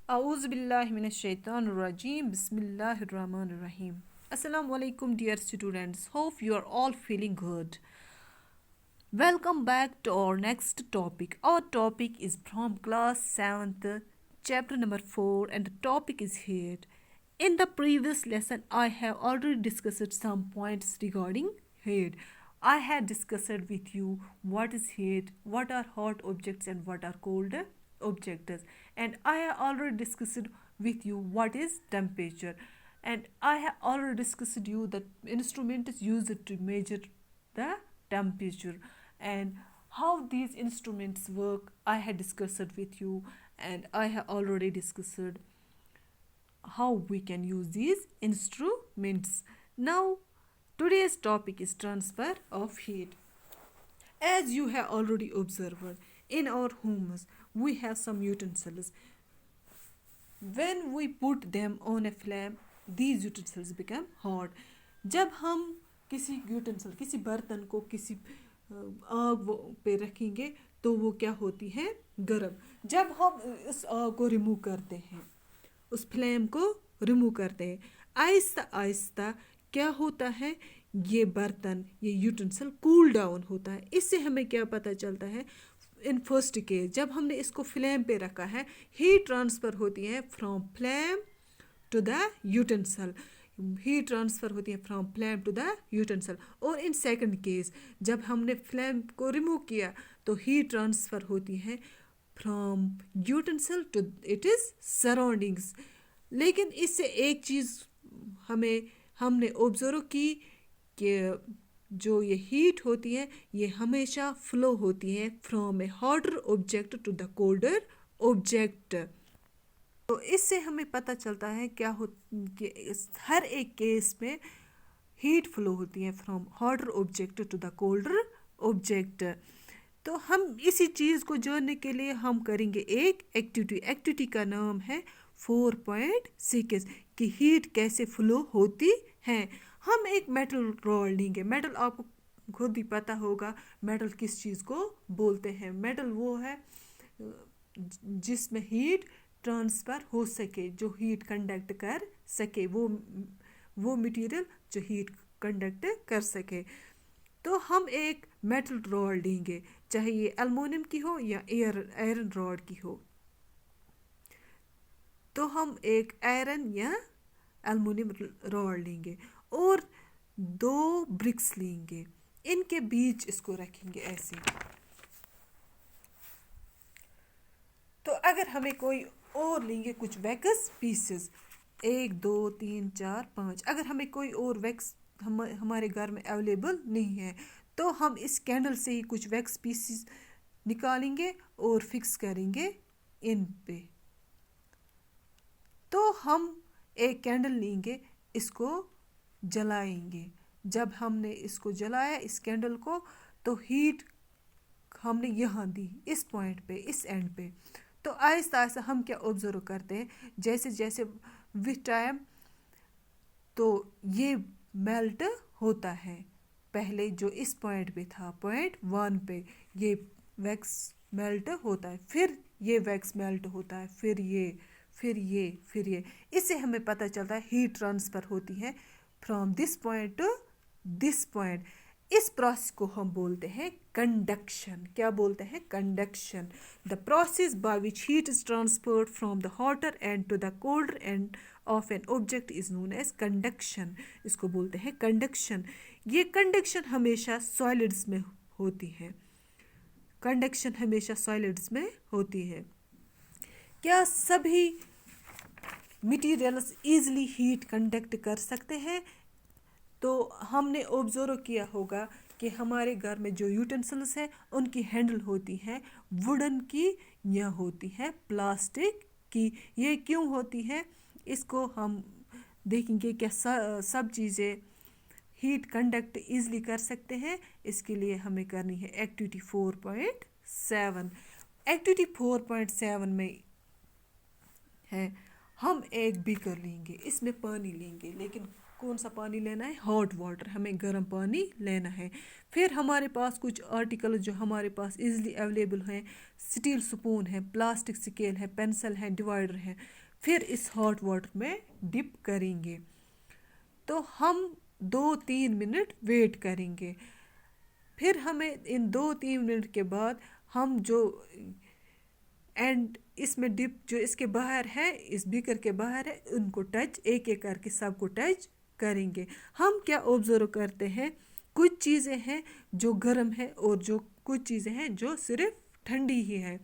A'udhu billahi minash shaitanir rajim. Bismillahir rahmanir rahim. Assalamu alaikum, dear students. Hope you are all feeling good. Welcome back to our next topic. Our topic is from class 7th, chapter number 4, and the topic is heat. In the previous lesson, I have already discussed some points regarding heat. I had discussed with you what is heat, what are hot objects, and what are cold objects. And I have already discussed with you what is temperature. And I have already discussed you that instrument is used to measure the temperature, and how these instruments work I had discussed with you, and I have already discussed how we can use these instruments. Now today's topic is transfer of heat. As you have already observed, in our homes we have some utensils. When we put them on a flame, these utensils become hot. जब हम किसी utensil किसी बर्तन को किसी आग पे रखेंगे तो वो क्या होती है, गर्म. जब हम उस आग को रिमूव करते हैं, उस फ्लेम को रिमूव करते हैं, आहिस्ता आहिस्ता क्या होता है, ये बर्तन ये यूटेंसिल कूल डाउन होता है. इससे हमें क्या पता चलता है, इन फर्स्ट केस जब हमने इसको फ्लेम पे रखा है, हीट ट्रांसफ़र होती है from flame to the utensil. Heat transfer होती है from flame to the utensil. और इन सेकंड केस जब हमने फ्लेम को रिमूव किया तो हीट ट्रांसफ़र होती है from utensil to it is surroundings. लेकिन इससे एक चीज़ हमने ऑब्जर्व की कि जो ये हीट होती है ये हमेशा फ्लो होती है from a hotter object to the colder object. तो इससे हमें पता चलता है क्या हो कि हर एक केस में हीट फ्लो होती है from hotter object to the colder object. तो हम इसी चीज़ को जानने के लिए हम करेंगे एक एक्टिविटी का नाम है 4.6 कि हीट कैसे फ्लो होती है. हम एक मेटल रॉड लेंगे. मेटल आपको खुद ही पता होगा मेटल किस चीज़ को बोलते हैं. मेटल वो है जिसमें हीट ट्रांसफ़र हो सके, जो हीट कंडक्ट कर सके, वो मटेरियल जो हीट कंडक्ट कर सके. तो हम एक मेटल रॉड लेंगे, चाहे ये एल्युमिनियम की हो या आयरन रॉड की हो. तो हम एक आयरन या एल्युमिनियम रॉड लेंगे और 2 ब्रिक्स लेंगे, इनके बीच इसको रखेंगे ऐसे. तो अगर हमें कोई और लेंगे कुछ वैक्स पीसेस, 1 2 3 4 5, अगर हमें कोई और वैक्स हमारे घर में अवेलेबल नहीं है तो हम इस कैंडल से ही कुछ वैक्स पीसेस निकालेंगे और फिक्स करेंगे इन पे. तो हम एक कैंडल लेंगे, इसको जलाएंगे. जब हमने इसको जलाया इस कैंडल को, तो हीट हमने यहाँ दी इस पॉइंट पे, इस एंड पे. तो आहिस्ता आहिस्ता हम क्या ऑब्जर्व करते हैं, जैसे जैसे विथ टाइम तो ये मेल्ट होता है. पहले जो इस पॉइंट पे था, पॉइंट 1 पे, ये वैक्स मेल्ट होता है, फिर ये वैक्स मेल्ट होता है, फिर ये. इससे हमें पता चलता है हीट ट्रांसफ़र होती है from this point to this point. इस प्रोसेस को हम बोलते हैं कंडक्शन. क्या बोलते हैं? Conduction. The process by which heat is transferred from the hotter end to the colder end of an object is known as conduction. इसको बोलते हैं कंडक्शन. ये कंडक्शन हमेशा सॉलिड्स में होती है. कंडक्शन हमेशा सॉलिड्स में होती है. क्या सभी मटेरियल्स ईजिली हीट कंडक्ट कर सकते हैं? तो हमने ऑब्जर्व किया होगा कि हमारे घर में जो यूटेंसिल्स हैं उनकी हैंडल होती है वुडन की या होती है प्लास्टिक की. ये क्यों होती है इसको हम देखेंगे. क्या सब चीज़ें हीट कंडक्ट ईजिली कर सकते हैं? इसके लिए हमें करनी है एक्टिविटी 4.7. एक्टिविटी 4.7 में है हम एक बीकर लेंगे, इसमें पानी लेंगे, लेकिन कौन सा पानी लेना है, हॉट वाटर, हमें गर्म पानी लेना है। फिर हमारे पास कुछ आर्टिकल जो हमारे पास इजीली अवेलेबल हैं, स्टील स्पून है, प्लास्टिक स्केल है, पेंसिल है, डिवाइडर है। फिर इस हॉट वाटर में डिप करेंगे। तो हम 2-3 मिनट वेट करेंगे। फिर हमें इन 2-3 मिनट के बाद हम जो एंड इसमें डिप जो इसके बाहर है, इस बीकर के बाहर है, उनको टच एक एक करके सबको टच करेंगे। हम क्या ऑब्जर्व करते हैं, कुछ चीज़ें हैं जो गर्म है और जो कुछ चीज़ें हैं जो सिर्फ ठंडी ही है।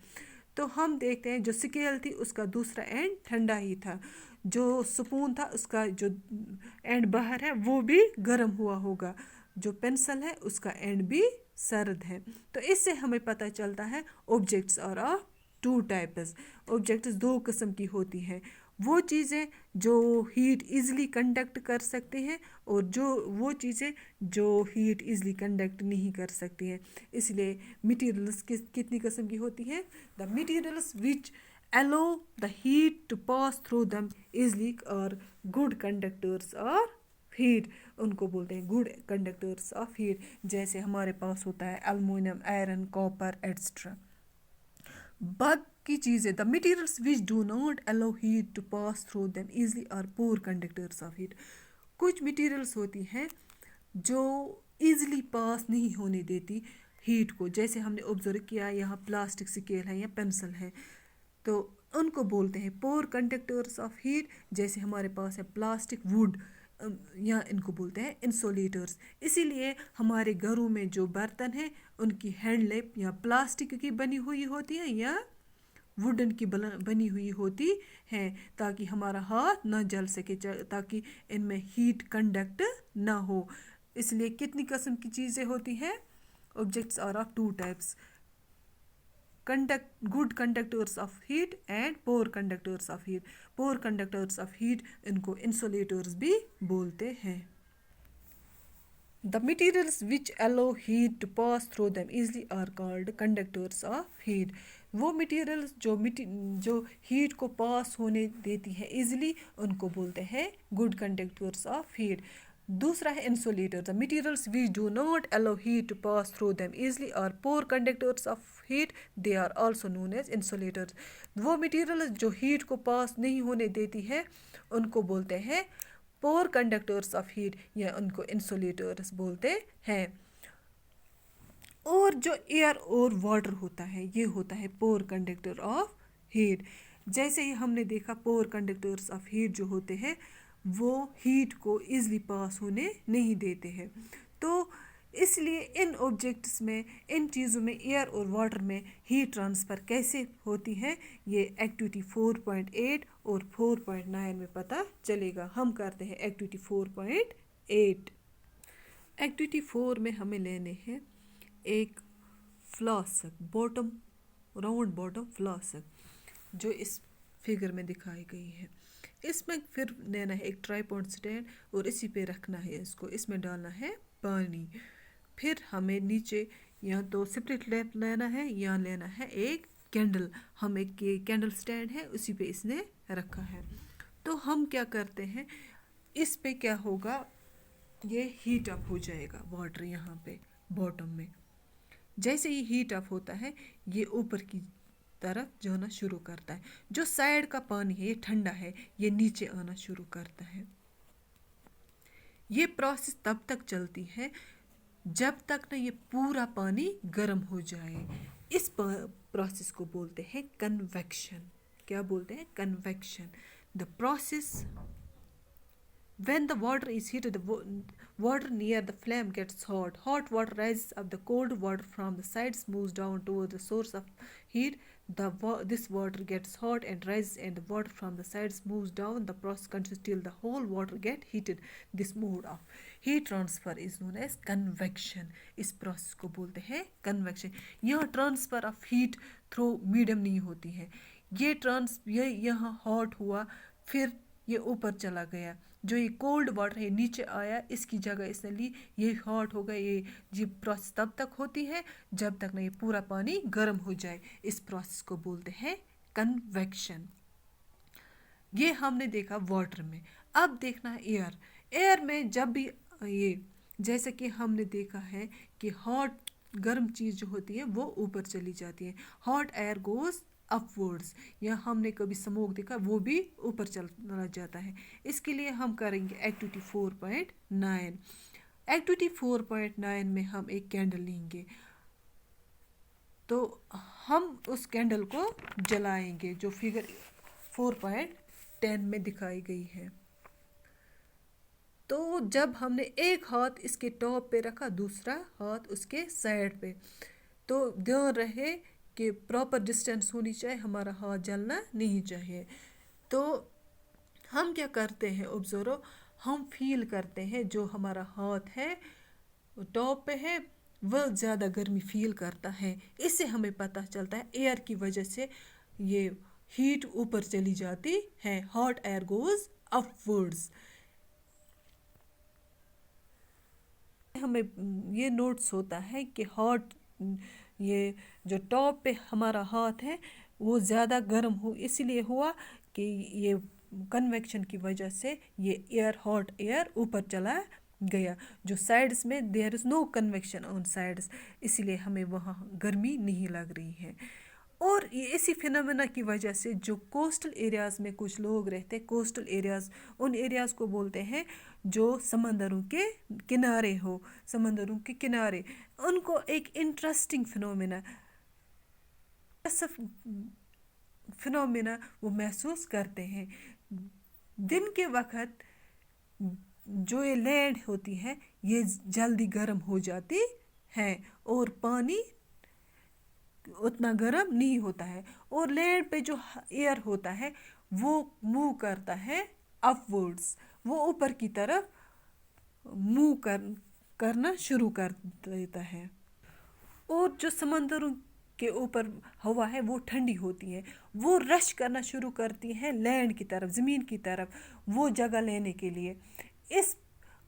तो हम देखते हैं जो स्केल थी उसका दूसरा एंड ठंडा ही था, जो स्पून था उसका जो एंड बाहर है वो भी गर्म हुआ होगा, जो पेंसिल है उसका एंड भी सर्द है। तो इससे हमें पता चलता है objects are of 2 types. Objects 2 किस्म की होती हैं, वो चीज़ें जो हीट इजीली कंडक्ट कर सकते हैं और वो चीज़ें जो हीट इजीली कंडक्ट नहीं कर सकती हैं। इसलिए मटेरियल्स कितनी किस्म की होती हैं, the materials which allow the heat to pass through them easily are good conductors of heat, उनको बोलते हैं good conductors of heat। जैसे हमारे पास होता है एल्युमिनियम, आयरन, कॉपर एट्सेट्रा। बाकी चीज़ें the materials which do not allow heat to pass through them easily are poor conductors of heat. कुछ मटेरियल्स होती हैं जो ईज़िली पास नहीं होने देती हीट को, जैसे हमने ऑब्जर्व किया यहाँ प्लास्टिक स्केल है या पेंसिल है, तो उनको बोलते हैं पुअर कंडक्टर्स ऑफ हीट। जैसे हमारे पास है प्लास्टिक, वुड, या इनको बोलते हैं इंसुलेटर्स। इसीलिए हमारे घरों में जो बर्तन हैं उनकी हैंडलैप या प्लास्टिक की बनी हुई होती है या वुडन की बनी हुई होती हैं, ताकि हमारा हाथ ना जल सके, ताकि इनमें हीट कंडक्ट ना हो। इसलिए कितनी किस्म की चीज़ें होती हैं, objects are of 2 types, good conductors of heat and poor conductors of heat। poor conductors of heat इनको insulators भी बोलते हैं। The materials which allow heat to pass through them easily are called conductors of heat। वो materials जो heat को pass होने देती है easily, उनको बोलते हैं good conductors of heat। दूसरा है insulator, the materials which do not allow heat to pass through them easily are poor conductors of heat, they are also known as insulators. वो मटेरियल्स जो हीट को pass नहीं होने देती है उनको बोलते हैं पुअर कंडक्टर्स ऑफ हीट, या उनको इंसुलेटर्स बोलते हैं। और जो एयर और वाटर होता है ये होता है पुअर कंडक्टर ऑफ हीट। जैसे ही हमने देखा पुअर कंडक्टर्स ऑफ हीट जो होते हैं वो हीट को ईज़िली पास होने नहीं देते हैं। तो इसलिए इन ऑब्जेक्ट्स में, इन चीज़ों में, एयर और वाटर में हीट ट्रांसफ़र कैसे होती है ये एक्टिविटी 4.8 और 4.9 में पता चलेगा। हम करते हैं एक्टिविटी 4.8। एक्टिविटी 4 में हमें लेने हैं एक flask, bottom, round bottom flask, जो इस फिगर में दिखाई गई है। इसमें फिर लेना है एक ट्राइपॉड स्टैंड और इसी पे रखना है इसको, इसमें डालना है पानी। फिर हमें नीचे या तो स्प्रिट लैंप लेना है या लेना है एक कैंडल। हम एक कैंडल स्टैंड है उसी पे इसने रखा है। तो हम क्या करते हैं, इस पे क्या होगा, ये हीट अप हो जाएगा वाटर यहाँ पे बॉटम में। जैसे ही हीट अप होता है ये ऊपर की तरफ जाना शुरू करता है। जो साइड का पानी है ये ठंडा है, ये नीचे आना शुरू करता है। ये प्रोसेस तब तक चलती है जब तक ना ये पूरा पानी गर्म हो जाए। इस प्रोसेस को बोलते हैं कन्वेक्शन। क्या बोलते हैं? Convection. The process when the water is heated, the water near the flame gets hot. Hot water rises up, the cold water from the sides moves down toward the source of heat. This water gets hot and rises, and the water from the sides moves down. The process continues till the whole water get heated. This mode of heat transfer is known as convection. इस process को बोलते हैं convection। यहाँ transfer of heat through medium नहीं होती है। ये यहाँ hot हुआ, फिर ये ऊपर चला गया, जो ये कोल्ड वाटर है नीचे आया, इसकी जगह इसने ली, ये हॉट हो गया। ये प्रोसेस तब तक होती है जब तक ना ये पूरा पानी गर्म हो जाए। इस प्रोसेस को बोलते हैं कन्वेक्शन। ये हमने देखा वाटर में। अब देखना है एयर। एयर में जब भी ये, जैसे कि हमने देखा है कि हॉट गर्म चीज़ जो होती है वो ऊपर चली जाती है, हॉट एयर गोज अपवर्ड्स, या हमने कभी स्मोक देखा वो भी ऊपर चला जाता है। इसके लिए हम करेंगे एक्टिविटी 4.9। एक्टिविटी 4.9 में हम एक कैंडल लेंगे, तो हम उस कैंडल को जलाएंगे जो फिगर 4.10 में दिखाई गई है। तो जब हमने एक हाथ इसके टॉप पे रखा, दूसरा हाथ उसके साइड पे, तो ध्यान रहे कि प्रॉपर डिस्टेंस होनी चाहिए, हमारा हाथ जलना नहीं चाहिए। तो हम क्या करते हैं, ऑब्जर्व, हम फील करते हैं जो हमारा हाथ है टॉप पे है वह ज़्यादा गर्मी फील करता है। इससे हमें पता चलता है एयर की वजह से ये हीट ऊपर चली जाती है, हॉट एयर गोज अपवर्ड्स। हमें ये नोट्स होता है कि हॉट, ये जो टॉप पे हमारा हाथ है वो ज़्यादा गर्म हो इसलिए हुआ कि ये कन्वेक्शन की वजह से ये एयर, हॉट एयर ऊपर चला गया। जो साइड्स में there is no convection on sides, इसीलिए हमें वहाँ गर्मी नहीं लग रही है। और ये इसी फिनोमेना की वजह से जो कोस्टल एरियाज़ में कुछ लोग रहते हैं, कोस्टल एरियाज़ उन एरियाज़ को बोलते हैं जो समंदरों के किनारे हो, समंदरों के किनारे, उनको एक इंटरेस्टिंग फिनोमेना वो महसूस करते हैं। दिन के वक्त जो ये लैंड होती है ये जल्दी गर्म हो जाती है और पानी उतना गर्म नहीं होता है, और लैंड पे जो एयर होता है वो मूव करता है अपवर्ड्स, वो ऊपर की तरफ करना शुरू कर देता है। और जो समंदरों के ऊपर हवा है वो ठंडी होती है, वो रश करना शुरू करती है लैंड की तरफ, ज़मीन की तरफ, वो जगह लेने के लिए। इस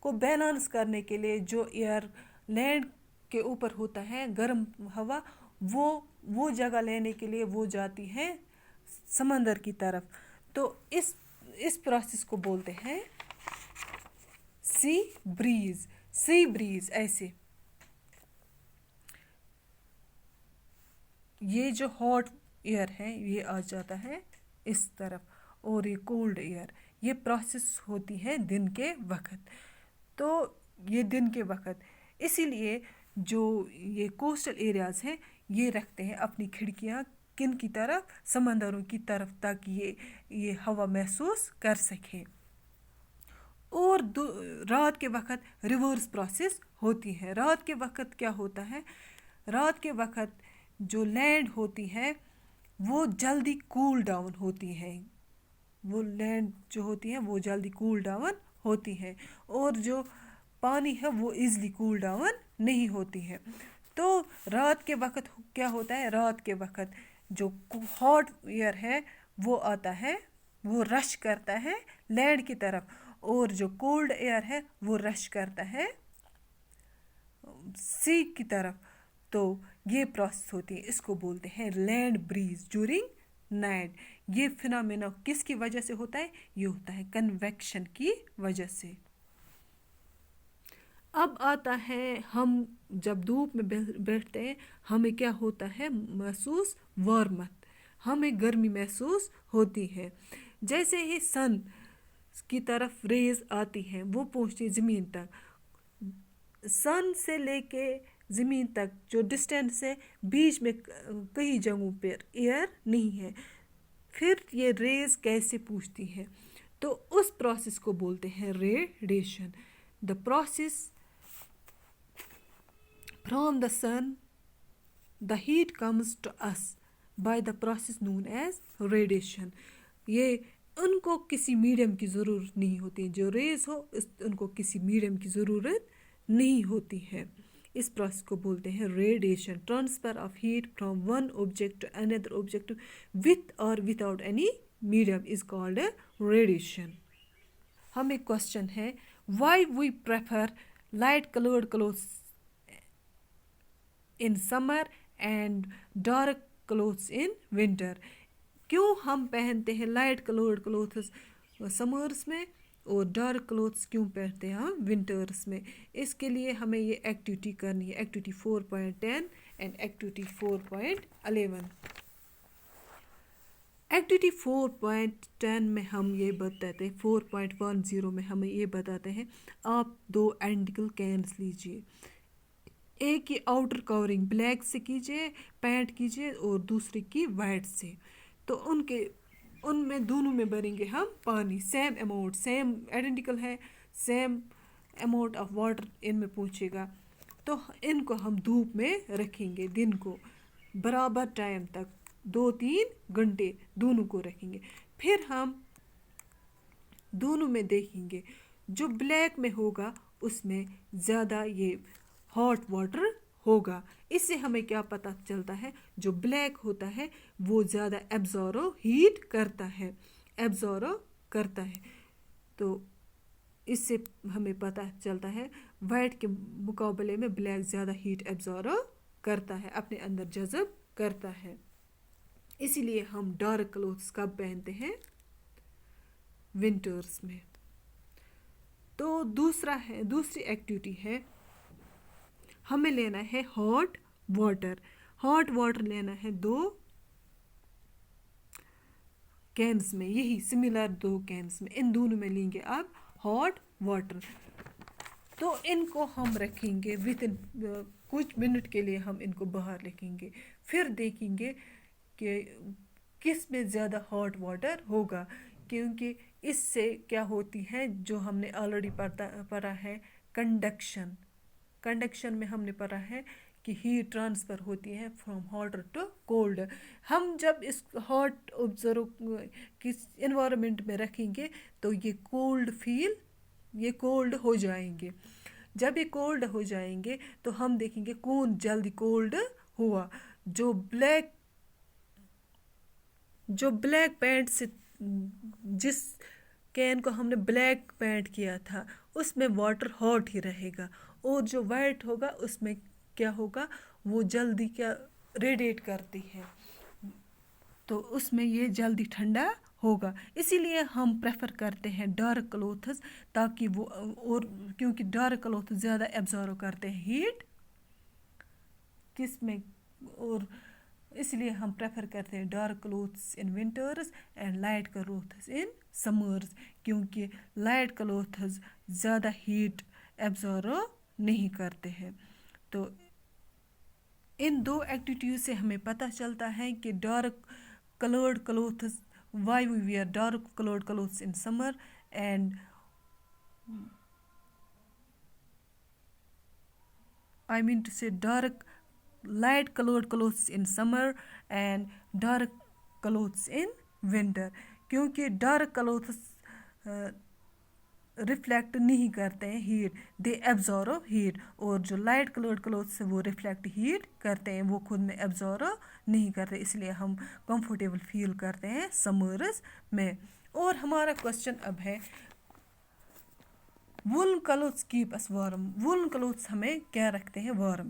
को बैलेंस करने के लिए जो एयर लैंड के ऊपर होता है गर्म हवा, वो जगह लेने के लिए वो जाती है समंदर की तरफ। तो इस प्रोसेस को बोलते हैं सी ब्रीज। सी ब्रीज ऐसे, ये जो हॉट एयर है ये आ जाता है इस तरफ, और ये कोल्ड एयर, ये प्रोसेस होती है दिन के वक्त। तो ये दिन के वक्त, इसीलिए जो ये कोस्टल एरियाज़ हैं ये रखते हैं अपनी खिड़कियाँ किन की तरफ, समंदरों की तरफ, ताकि ये हवा महसूस कर सकें। और रात के वक्त रिवर्स प्रोसेस होती है। रात के वक्त क्या होता है, रात के वक्त जो लैंड होती है वो जल्दी कूल डाउन होती है, वो लैंड जो होती है वो जल्दी कूल डाउन होती है, और जो पानी है वो इजली कूल डाउन नहीं होती है। तो रात के वक्त क्या होता है, रात के वक्त जो हॉट एयर है वो आता है, वो रश करता है लैंड की तरफ, और जो कोल्ड एयर है वो रश करता है सी की तरफ। तो ये प्रोसेस होती है, इसको बोलते हैं लैंड ब्रीज ड्यूरिंग नाइट। ये फिनोमेना किसकी वजह से होता है, ये होता है कन्वेक्शन की वजह से। अब आता है, हम जब धूप में बैठते हैं हमें क्या होता है महसूस, वार्मथ, हमें गर्मी महसूस होती है। जैसे ही सन की तरफ रेज आती हैं वो पहुंचती है ज़मीन तक, सन से लेके ज़मीन तक जो डिस्टेंस है बीच में कई जगहों पर एयर नहीं है, फिर ये रेज कैसे पहुंचती है, तो उस प्रोसेस को बोलते हैं radiation. The process from the sun, the heat comes to us by the process known as radiation. ये उनको किसी मीडियम की ज़रूरत नहीं होती, जो रेज हो उनको किसी मीडियम की ज़रूरत नहीं होती है। इस प्रोसेस को बोलते हैं radiation, transfer of heat from one object to another object with और without any medium is called a radiation. हम एक क्वेश्चन है, why we prefer light coloured clothes in summer and dark clothes in winter. क्यों हम पहनते हैं light coloured clothes summers में اور ڈارک کلوتھس کیوں پہنتے ہیں ہم ونٹرس میں. اس کے لیے ہمیں یہ ایکٹیویٹی کرنی ہے, ایکٹیویٹی 4.10 اینڈ ایکٹیویٹی 4.11. ایکٹیویٹی 4.10 میں ہم یہ بتاتے ہیں, 4.10 میں ہمیں یہ بتاتے ہیں آپ 2 آئیڈینٹیکل کینس لیجئے. ایک کی آؤٹر کورنگ بلیک سے کیجئے, پینٹ کیجئے, اور دوسرے کی وائٹ سے. تو ان میں دونوں میں بھریں گے ہم پانی, سیم اماؤنٹ, سیم آئیڈینٹیکل ہے, same amount of water in میں پہنچے گا. تو ان کو ہم دھوپ میں رکھیں گے دن کو برابر ٹائم تک, 2-3 گھنٹے دونوں کو رکھیں گے. پھر ہم دونوں میں دیکھیں گے جو بلیک میں ہوگا اس میں زیادہ یہ ہاٹ واٹر ہوگا. اس سے ہمیں کیا پتہ چلتا ہے, جو بلیک ہوتا ہے وہ زیادہ ایبزارو ہیٹ کرتا ہے, تو اس سے ہمیں پتہ چلتا ہے وائٹ کے مقابلے میں بلیک زیادہ ہیٹ ایبزارو کرتا ہے, اپنے اندر جذب کرتا ہے. اسی لیے ہم ڈارک کلوتھس کب پہنتے ہیں, ونٹرز میں. تو دوسری ایکٹیویٹی ہے, ہمیں لینا ہے ہاٹ واٹر لینا ہے 2 کینز میں, یہی سملر 2 کینز میں, ان دونوں میں لیں گے اب ہاٹ واٹر. تو ان کو ہم رکھیں گے کچھ منٹ کے لیے, ہم ان کو باہر رکھیں گے. پھر دیکھیں گے کہ کس میں زیادہ ہاٹ واٹر ہوگا, کیونکہ اس سے کیا ہوتی ہے جو ہم نے آلریڈی پڑھا ہے کنڈکشن میں ہم نے پڑھا ہے کہ ہیٹ ٹرانسفر ہوتی ہے فرام ہاٹر ٹو کولڈ. ہم جب اس ہاٹ آبزرو کس انوائرمنٹ میں رکھیں گے تو یہ کولڈ ہو جائیں گے. جب یہ کولڈ ہو جائیں گے تو ہم دیکھیں گے کون جلدی کولڈ ہوا. جو بلیک پینٹ سے, جس کین کو ہم نے بلیک پینٹ کیا تھا اس میں واٹر ہاٹ ہی رہے گا, اور جو وائٹ ہوگا اس میں کیا ہوگا, وہ جلدی ریڈیٹ کرتی ہے, تو اس میں یہ جلدی ٹھنڈا ہوگا. اسی لیے ہم پریفر کرتے ہیں ڈارک کلوتھز, تاکہ وہ, اور کیونکہ ڈارک کلوتھز زیادہ ایبزارو کرتے ہیں ہیٹ کس میں, اور اس لیے ہم پریفر کرتے ہیں dark clothes in winters and light clothes in summers, کیونکہ لائٹ کلوتھز زیادہ ہیٹ ایبزارو نہیں کرتے ہیں. تو ان 2 ایکٹیویٹیز سے ہمیں پتہ چلتا ہے کہ dark coloured clothes, why we wear dark coloured clothes in summer and I mean to say light colored clothes in summer and dark clothes in winter. کیونکہ ڈارک کلوتھس ریفلیکٹ نہیں کرتے ہیں ہیٹ, دے ایبزارو ہیٹ, اور جو light coloured clothes ہیں وہ reflect heat کرتے ہیں, وہ خود میں ایبزارو نہیں کرتے. اس لیے ہم کمفرٹیبل فیل کرتے ہیں سمرز میں. اور ہمارا کوشچن اب ہے, وولن کلوتھس کیپ اس وارم. وولن کلوتھس ہمیں کیا رکھتے ہیں وارم,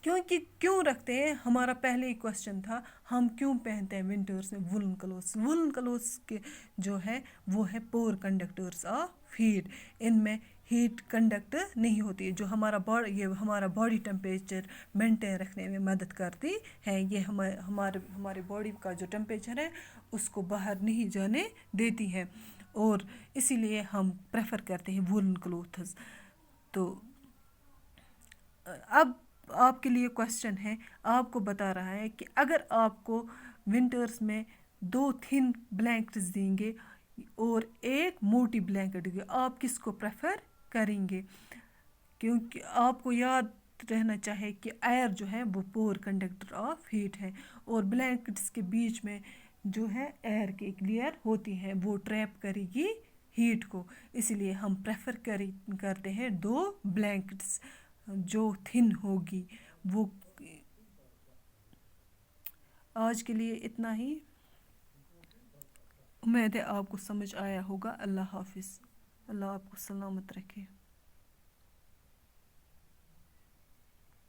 کیوں رکھتے ہیں, ہمارا پہلے ہی کوشچن تھا ہم کیوں پہنتے ہیں ونٹرز میں وولن کلوتھس. وولن کلوتھس کے جو ہے وہ ہے پور کنڈکٹرز آف ہیٹ, ان میں ہیٹ کنڈکٹ نہیں ہوتی ہے, جو ہمارا باڈی ٹیمپریچر مینٹین رکھنے میں مدد کرتی ہے. یہ ہمارے باڈی کا جو ٹیمپریچر ہے اس کو باہر نہیں جانے دیتی ہے, اور اسی لیے ہم پریفر کرتے ہیں وولن کلوتھز. تو اب آپ کے لیے کوشچن ہے, آپ کو بتا رہا ہے کہ اگر آپ کو ونٹرز میں 2 تھن بلینکٹس دیں گے اور 1 موٹی بلینکٹ دیں گے, آپ کس کو پریفر کریں گے, کیونکہ آپ کو یاد رہنا چاہے کہ ایئر جو ہے وہ پور کنڈکٹر آف ہیٹ ہے, اور بلینکٹس کے بیچ میں جو ہے ایئر کی ایک لیئر ہوتی ہے, وہ ٹریپ کرے گی ہیٹ کو. اسی لیے ہم پریفر کرتے ہیں 2 بلینکٹس جو تھن ہوگی وہ. آج کے لیے اتنا ہی, امید ہے آپ کو سمجھ آیا ہوگا. اللہ حافظ, اللہ آپ کو سلامت رکھے.